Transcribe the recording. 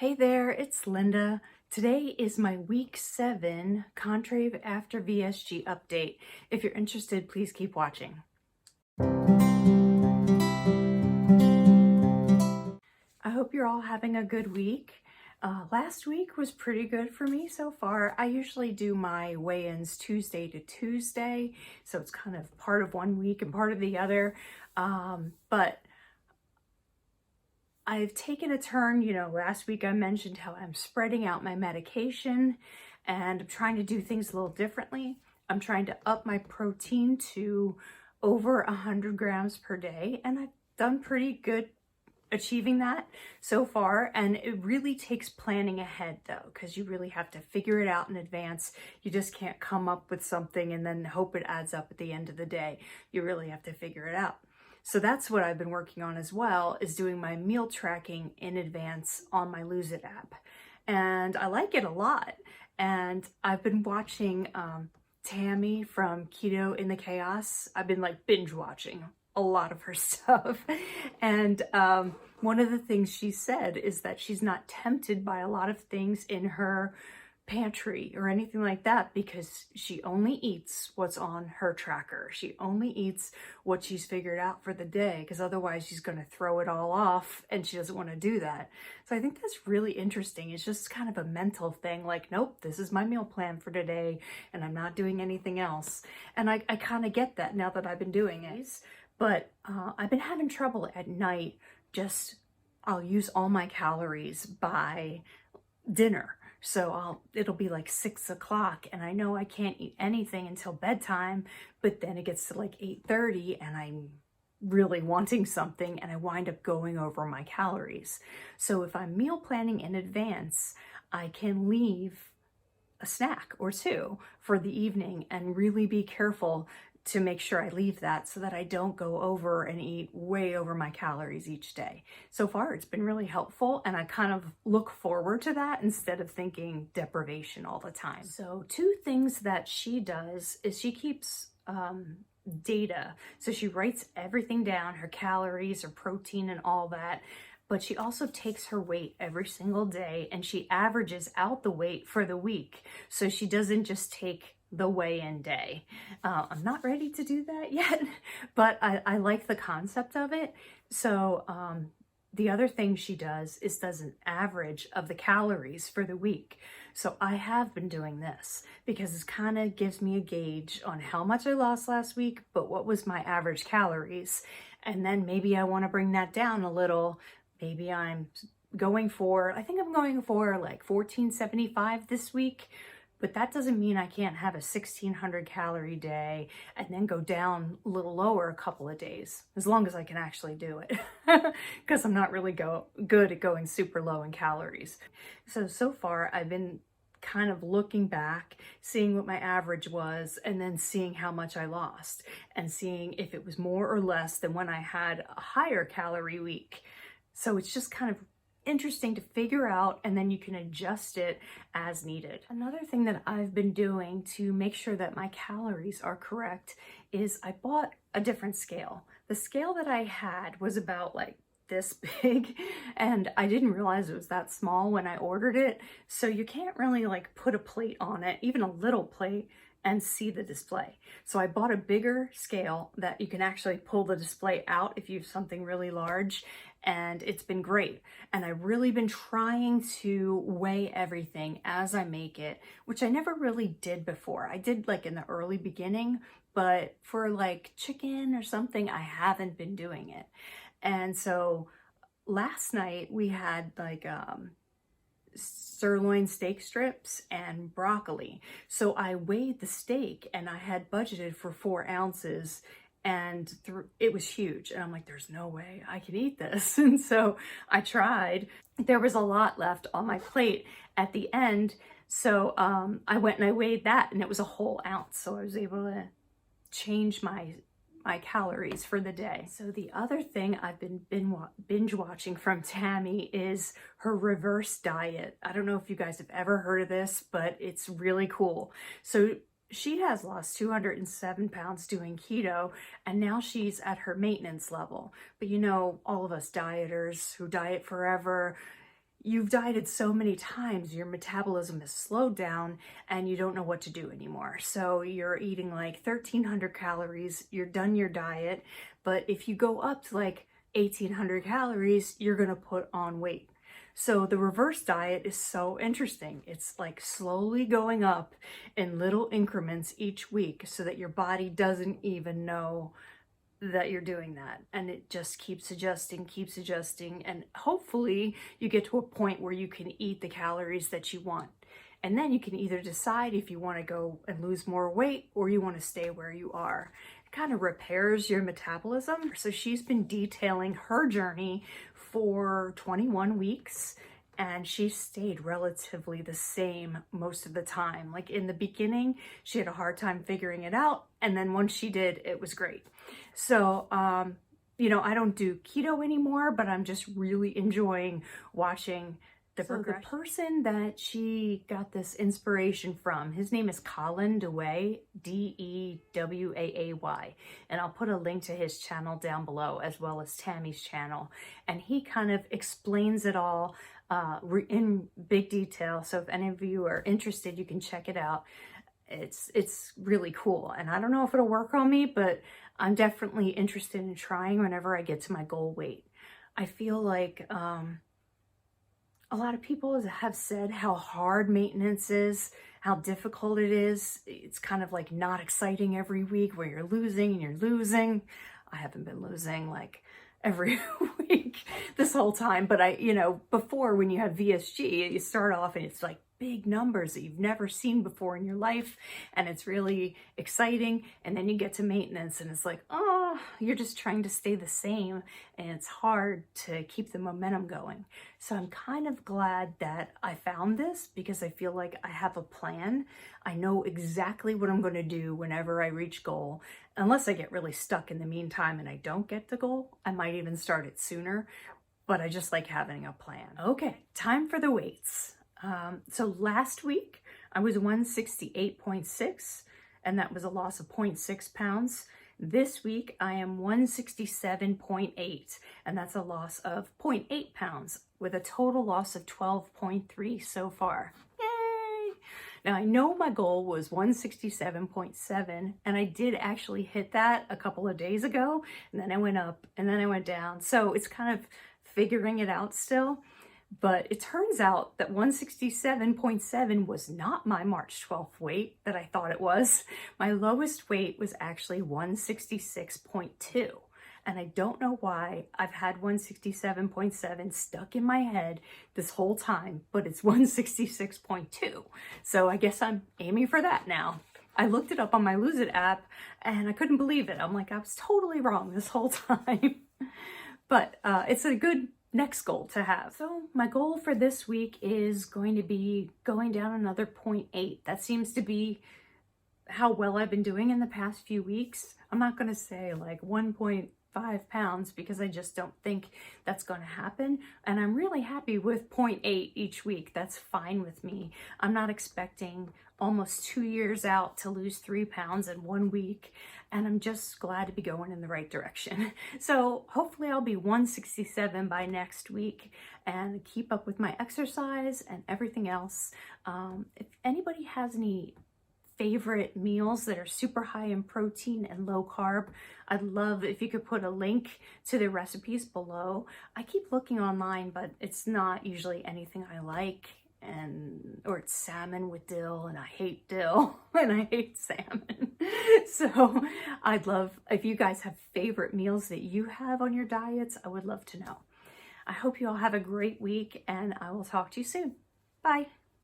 Hey there, it's Linda. Today is my week 7 Contrave after VSG update. If you're interested, please keep watching. I hope you're all having a good week. Last week was pretty good for me so far. I usually do my weigh-ins Tuesday to Tuesday, so it's kind of part of one week and part of the other. But I've taken a turn. Last week I mentioned how I'm spreading out my medication and I'm trying to do things a little differently. I'm trying to up my protein to over 100 grams per day, and I've done pretty good achieving that so far. And it really takes planning ahead though, because you really have to figure it out in advance. You just can't come up with something and then hope it adds up at the end of the day. You really have to figure it out. So that's what I've been working on as well, is doing my meal tracking in advance on my Lose It app. And I like it a lot. And I've been watching Tammy from Keto in the Chaos. I've been like binge watching a lot of her stuff. And one of the things she said is that she's not tempted by a lot of things in her pantry or anything like that, because she only eats what's on her tracker. She only eats what she's figured out for the day, because otherwise she's going to throw it all off, and she doesn't want to do that. So I think that's really interesting. It's just kind of a mental thing, like, nope, this is my meal plan for today and I'm not doing anything else. And I kind of get that now that I've been doing it. But I've been having trouble at night. I'll use all my calories by dinner. So it'll be like 6 o'clock and I know I can't eat anything until bedtime, but then it gets to like 8:30 and I'm really wanting something and I wind up going over my calories. So if I'm meal planning in advance, I can leave a snack or two for the evening and really be careful to make sure I leave that so that I don't go over and eat way over my calories each day. So far, it's been really helpful, and I kind of look forward to that instead of thinking deprivation all the time. So 2 things that she does is she keeps data. So she writes everything down, her calories, her protein, and all that. But she also takes her weight every single day and she averages out the weight for the week. So she doesn't just take the weigh-in day. I'm not ready to do that yet, but I like the concept of it. So the other thing she does an average of the calories for the week. So I have been doing this because it kind of gives me a gauge on how much I lost last week, but what was my average calories? And then maybe I want to bring that down a little. Maybe I think I'm going for like 1475 this week. But that doesn't mean I can't have a 1600 calorie day and then go down a little lower a couple of days, as long as I can actually do it, because I'm not really good at going super low in calories. So far I've been kind of looking back, seeing what my average was, and then seeing how much I lost and seeing if it was more or less than when I had a higher calorie week. So it's just kind of interesting to figure out, and then you can adjust it as needed. Another thing that I've been doing to make sure that my calories are correct is I bought a different scale. The scale that I had was about like this big, and I didn't realize it was that small when I ordered it. So you can't really like put a plate on it, even a little plate, and see the display. So I bought a bigger scale that you can actually pull the display out if you have something really large, and it's been great. And I've really been trying to weigh everything as I make it, which I never really did before. I did like in the early beginning, but for like chicken or something, I haven't been doing it. And so last night we had like sirloin steak strips and broccoli. So I weighed the steak and I had budgeted for 4 ounces, and it was huge. And I'm like, there's no way I can eat this. And so I tried. There was a lot left on my plate at the end. So I went and I weighed that, and it was a whole ounce. So I was able to change my calories for the day. So the other thing I've been binge watching from Tammy is her reverse diet. I don't know if you guys have ever heard of this, but it's really cool. So she has lost 207 pounds doing keto, and now she's at her maintenance level. But you know, all of us dieters who diet forever, you've dieted so many times, your metabolism has slowed down and you don't know what to do anymore. So you're eating like 1,300 calories, you're done your diet, but if you go up to like 1,800 calories, you're gonna put on weight. So the reverse diet is so interesting. It's like slowly going up in little increments each week so that your body doesn't even know that you're doing that, and it just keeps adjusting, and hopefully you get to a point where you can eat the calories that you want, and then you can either decide if you want to go and lose more weight or you want to stay where you are. It kind of repairs your metabolism. So she's been detailing her journey for 21 weeks, and she stayed relatively the same most of the time. Like in the beginning, she had a hard time figuring it out, and then once she did, it was great. So, you know, I don't do keto anymore, but I'm just really enjoying watching the progression. The person that she got this inspiration from, his name is Colin Dewey, Deway, and I'll put a link to his channel down below, as well as Tammy's channel, and he kind of explains it all in big detail. So if any of you are interested, you can check it out. It's really cool, and I don't know if it'll work on me, but I'm definitely interested in trying whenever I get to my goal weight. I feel like a lot of people have said how hard maintenance is, how difficult it is. It's kind of like not exciting every week where you're losing and you're losing. I haven't been losing like every week this whole time, but you know, before when you have VSG, you start off and it's like big numbers that you've never seen before in your life, and it's really exciting, and then you get to maintenance and it's like, oh, you're just trying to stay the same, and it's hard to keep the momentum going. So I'm kind of glad that I found this, because I feel like I have a plan. I know exactly what I'm going to do whenever I reach goal, unless I get really stuck in the meantime and I don't get the goal. I might even start it sooner, but I just like having a plan. Okay, time for the weights. So last week I was 168.6, and that was a loss of 0.6 pounds. This week I am 167.8, and that's a loss of 0.8 pounds, with a total loss of 12.3 so far. Yay! Now I know my goal was 167.7, and I did actually hit that a couple of days ago, and then I went up and then I went down. So it's kind of figuring it out still. But it turns out that 167.7 was not my March 12th weight that I thought it was. My lowest weight was actually 166.2. And I don't know why I've had 167.7 stuck in my head this whole time, but it's 166.2. So I guess I'm aiming for that now. I looked it up on my Lose It app and I couldn't believe it. I'm like, I was totally wrong this whole time. But it's a good next goal to have. So my goal for this week is going to be going down another 0.8. That seems to be how well I've been doing in the past few weeks. I'm not going to say like 1.5 pounds, because I just don't think that's going to happen. And I'm really happy with 0.8 each week. That's fine with me. I'm not expecting almost 2 years out to lose 3 pounds in 1 week. And I'm just glad to be going in the right direction. So hopefully I'll be 167 by next week and keep up with my exercise and everything else. If anybody has any favorite meals that are super high in protein and low carb, I'd love if you could put a link to the recipes below. I keep looking online, but it's not usually anything I like. Or it's salmon with dill, and I hate dill and I hate salmon. So I'd love if you guys have favorite meals that you have on your diets. I would love to know. I hope you all have a great week, and I will talk to you soon. Bye.